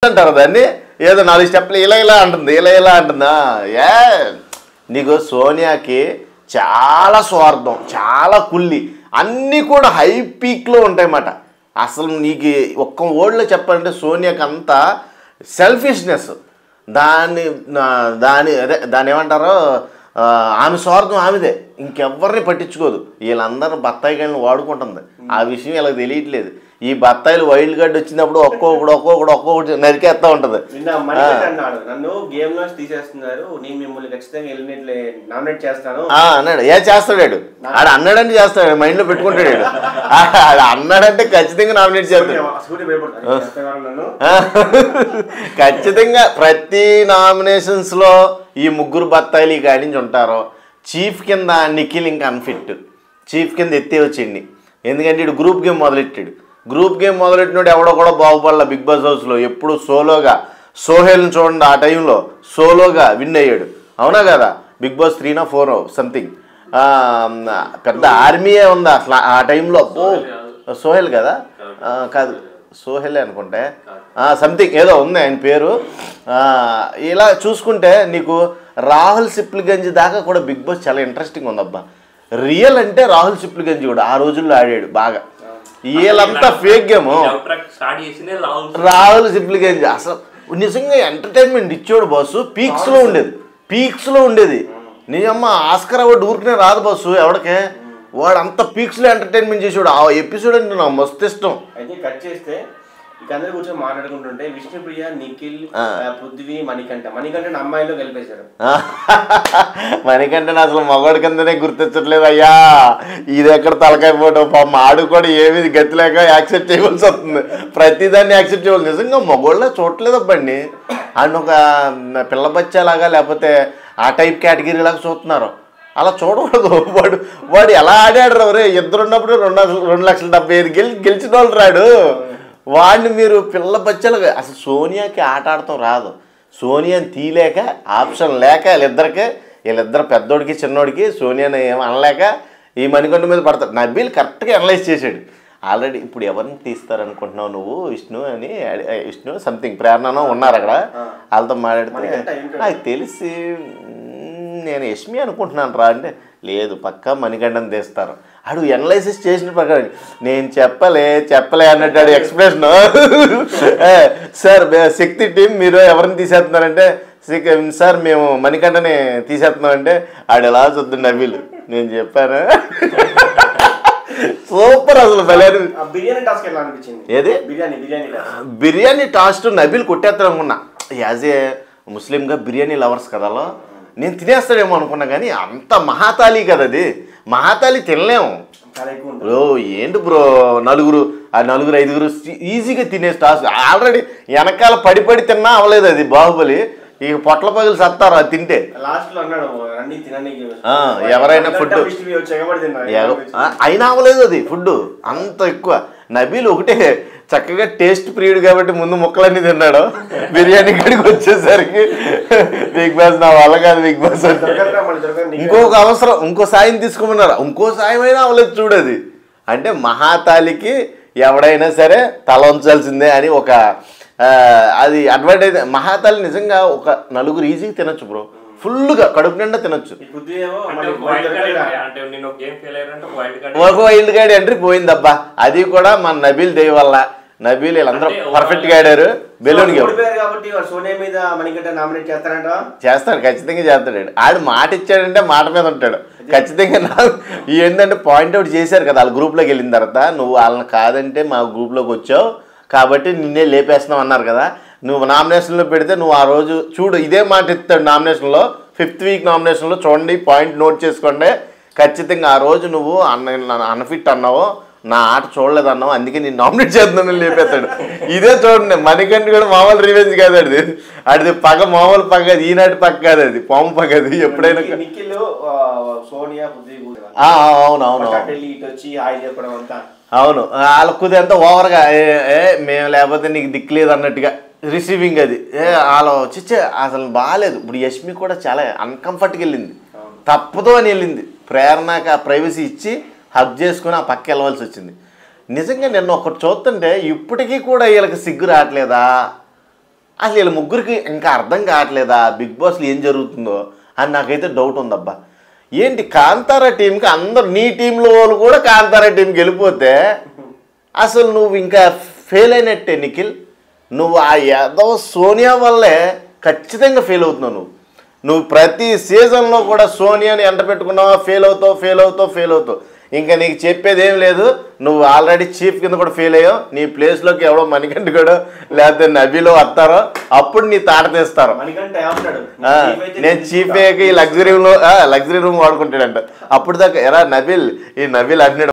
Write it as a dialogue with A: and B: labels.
A: అంటారు దాన్ని, ఏదో 4 స్టెప్లు ఇలా అంటుంది, ఇలా అంటుందా. నీకు సోనియాకి చాలా స్వార్థం, చాలా కుల్లి, అన్నీ కూడా హై పీక్లో ఉంటాయన్నమాట. అసలు నీకు ఒక్క వర్డ్లో చెప్పాలంటే సోనియాకి అంతా సెల్ఫిష్నెస్, దాన్ని ఏమంటారో ఆమె స్వార్థం ఆమెదే, ఇంకెవ్వరిని పట్టించుకోదు. వీళ్ళందరూ బత్తాయి కాయలను వాడుకుంటుంది, ఆ విషయం వీళ్ళకి తెలియట్లేదు. ఈ బత్తాయిలు వైల్డ్ కార్డ్ వచ్చినప్పుడు ఒక్కొక్కటి నరికేస్తా ఉంటది.
B: నన్ను గేమ్ లో తీసేస్తున్నారు, నేను మిమ్మల్ని ఖచ్చితంగా నామినేట్ చేస్తాను
A: అన్నాడు. చేస్తాడు ఆడు, అన్నాడంటే చేస్తాడు, మైండ్ లో పెట్టుకుంటాడు. ఆడు అన్నాడంటే ఖచ్చితంగా నామినేట్ చేస్తాడు. ఖచ్చితంగా ప్రతి నామినేషన్స్ లో ఈ 3 బత్తాయిలు ఈ కాడి నుంచి ఉంటారు. చీఫ్ కింద నిఖిల్ ఇంకా అన్ఫిట్, చీఫ్ కింద ఎత్తే వచ్చింది. ఎందుకంటే ఇటు గ్రూప్ గేమ్ మొదలెట్టాడు. గ్రూప్ గేమ్ మొదలెట్టినాడు ఎవడో కూడా బాగుపడాల. బిగ్ బాస్ హౌస్లో ఎప్పుడు సోలోగా, సోహెల్ని చూడండి ఆ టైంలో సోలోగా విన్ అయ్యాడు, అవునా కదా. బిగ్ బాస్ 3 or 4 సంథింగ్, పెద్ద ఆర్మీయే ఉంది అసలు ఆ టైంలో. సోహెల్ కదా, కాదు సోహెలే అనుకుంటే, సంథింగ్ ఏదో ఉంది ఆయన పేరు. ఇలా చూసుకుంటే నీకు రాహుల్ సిప్లిగంజ్ దాకా కూడా బిగ్ బాస్ చాలా ఇంట్రెస్టింగ్ ఉందబ్బా. రియల్ అంటే రాహుల్ సిప్లిగంజ్ కూడా ఆ రోజుల్లో ఆడాడు బాగా. వీళ్ళంతా ఫేక్ గేమ్. రాహుల్ సిప్లిగంజ్ అసలు నిజంగా ఎంటర్టైన్మెంట్ ఇచ్చాడు బాసు. పీక్స్లో ఉండేది నిజమ్మ. ఆస్కర్ అవార్డు ఊరికనే రాదు బాసు ఎవడికే, వాడు అంత పీక్స్లో ఎంటర్టైన్మెంట్ చేసాడు. ఆ ఎపిసోడ్ అంటే నాకు మస్తు ఇష్టం.
B: అయితే కట్ చేస్తే ఇక అందరూ కూర్చొని మాట్లాడుకుంటుంటే విష్ణుప్రియ, నిఖిల్, పృథ్వీ, మణికంఠ అమ్మాయిలో గెలిపేశారు.
A: మణికంఠని అసలు మగవాడి కిందనే గుర్తించట్లేదు అయ్యా. ఇది ఎక్కడ తలకాయ పోవటం, పాపం ఆడు కూడా ఏమి గతి లేక యాక్సెప్ట్ చేయవలసి వస్తుంది, ప్రతిదాన్ని యాక్సెప్ట్ చేయాలి. నిజంగా మగవాళ్ళ చూడట్లేదు అబ్బండి, ఆయన ఒక పిల్ల బచ్చాలాగా లేకపోతే ఆ టైప్ కేటగిరీ లాగా చూస్తున్నారు. అలా చూడకూడదు. వాడు ఎలా ఆడాడు రే, ఇద్దరు ఉన్నప్పుడు 2,70,000 గెలిచిన వాళ్ళు రాడు. వాడిని మీరు పిల్ల బచ్చలుగా, అసలు సోనియాకి ఆట ఆడటం రాదు. సోనియాని తీలేక, ఆప్షన్ లేక వీళ్ళిద్దరు పెద్దోడికి చిన్నోడికి సోనియాని ఏం అనలేక ఈ మణికంఠ మీద పడతాడు. నబీల్ కరెక్ట్గా అనలైజ్ చేశాడు ఆల్రెడీ. ఇప్పుడు ఎవరిని తీస్తారనుకుంటున్నావు నువ్వు, విష్ణు సంథింగ్ ప్రేరణనో ఉన్నారు అక్కడ, వాళ్ళతో మాట్లాడితే నాకు తెలిసి నేను యష్మి అనుకుంటున్నాను రా అంటే, లేదు పక్కా మణికంఠని తీస్తారు. అడు ఎనలైసిస్ చేసిన ప్రకారం నేను చెప్పలే అన్నట్టు ఎక్స్ప్రెషన్. సార్ శక్తి టీం మీరు ఎవరిని తీసేస్తున్నారంటే, సార్ మేము మణికంఠని తీసేస్తున్నామంటే ఆడు ఎలా చూద్దాం నబీలు, నేను చెప్పాను. సూపర్ అసలు భలేదు. ఏది బిర్యానీ టాస్ట్ నబీల్ కొట్టేస్తాను అనుకున్నా. యాజ్ ఏ ముస్లింగా బిర్యానీ లవర్స్ కదా, నేను తినేస్తాడేమో అనుకున్నా, కానీ అంత మహాతాలి కదా అది. మహాతాలి తినలేము బ్రో. ఏంటి బ్రో, 4 5 ఈజీగా తినే టాస్క్. ఆల్రెడీ వెనకాల పడి తిన్నా అవ్వలేదు అది బాహుబలి. ఇక పొట్ల పగులు సత్తారు అది తింటే. ఎవరైనా ఫుడ్ అయినా అవ్వలేదు అది ఫుడ్ అంత ఎక్కువ. నబీల్ ఒకటే చక్కగా టేస్ట్ ప్రియుడు కాబట్టి ముందు ముక్కలన్నీ తిన్నాడు. బిర్యానీ కాడికి వచ్చేసరికి బిగ్ బాస్ నా వల్ల కాదు బిగ్ బాస్ అంటే ఇంకో సాయం తీసుకోమన్నారు. ఇంకో సాయం అయినా అవ్వలేదు చూడది. అంటే మహాతాలికి ఎవడైనా సరే తల ఉంచాల్సిందే అని ఒక అది అడ్వర్టైజ్. మహాతాలి నిజంగా ఒక 4 ఈజీగా తినొచ్చు బ్రో, ఫుల్గా కడుపు నిండా తినొచ్చు. ఒక వైల్డ్ కార్డ్ ఎంట్రీ పోయిందబ్బా, అది కూడా మన నబీల్ దయ వల్ల. నబీల్ వీళ్ళందరూ పర్ఫెక్ట్ గా ఆడారు. బెలూన్ చేస్తాడు, ఖచ్చితంగా చేస్తాడు. ఆడు మాట ఇచ్చాడంటే మాట మీద ఉంటాడు ఖచ్చితంగా. ఏంటంటే పాయింట్అవుట్ చేశారు కదా వాళ్ళ గ్రూప్లోకి వెళ్ళిన తర్వాత, నువ్వు వాళ్ళని కాదంటే మా గ్రూప్లోకి వచ్చావు కాబట్టి నిన్నే లేపేస్తున్నావు అన్నారు కదా. నువ్వు నామినేషన్లో పెడితే నువ్వు ఆ రోజు చూడు ఇదే మాట ఇస్తాడు నామినేషన్లో, 5th వీక్ నామినేషన్లో చూడండి, పాయింట్ నోట్ చేసుకోండి. ఖచ్చితంగా ఆ రోజు నువ్వు అన్ఫిట్ అన్నావు, నా ఆట చూడలేదు అన్నావు, అందుకే నేను నామినేట్ చేద్దామని లేపేస్తాడు. ఇదే చూడండి, మణికంఠ కూడా మామూలు రివెంజ్ కాదు అది. అది పగ మామూలు పగ, ఈనాటి పగ కాదు, అది పాము పగ. అది ఎప్పుడైనా అవును వాళ్ళ కుదేంతా ఓవర్గా మేము లేకపోతే నీకు దిక్కులేదు అన్నట్టుగా రిసీవింగ్ అది వాళ్ళ చిచ్చే అసలు బాగాలేదు. ఇప్పుడు యష్మి కూడా చాలా అన్కంఫర్ట్గా వెళ్ళింది, తప్పదు అని వెళ్ళింది. ప్రేరణకు ఆ ప్రైవసీ ఇచ్చి హగ్ చేసుకుని ఆ పక్క వెళ్ళవలసి వచ్చింది. నిజంగా నిన్న ఒకటి చూస్తుంటే ఇప్పటికీ కూడా వీళ్ళకి సిగ్గు రావట్లేదా, అసలు వీళ్ళ ముగ్గురికి ఇంకా అర్థం కావట్లేదా బిగ్ బాస్లో ఏం జరుగుతుందో అని నాకైతే డౌట్ ఉందబ్బా. ఏంటి కాంతారా టీంకి అందరు నీ టీంలో వాళ్ళు కూడా కాంతారా టీంకి వెళ్ళిపోతే అసలు నువ్వు ఇంకా ఫెయిల్ అయినట్టే నిఖిల్. నువ్వు ఆ యాదవ్ సోనియా వల్లే ఖచ్చితంగా ఫెయిల్ అవుతున్నావు. నువ్వు ప్రతి సీజన్లో కూడా సోనియాని ఎంట పెట్టుకున్నావా, ఫెయిల్ అవుతావు. ఇంకా నీకు చెప్పేది ఏం లేదు. నువ్వు ఆల్రెడీ చీఫ్ కింద కూడా ఫెయిల్ అయ్యావు. నీ ప్లేస్లోకి ఎవడో మణికంఠ కూడా లేకపోతే నబీలో వస్తారో అప్పుడు నీ తాట తీస్తారు. నేను చీఫ్ అయ్యాక ఈ లగ్జరీ రూమ్ వాడుకుంటాడంట. అప్పుడు దాకా ఎరా నబీల్ ఈ నబీల్ అన్నాడు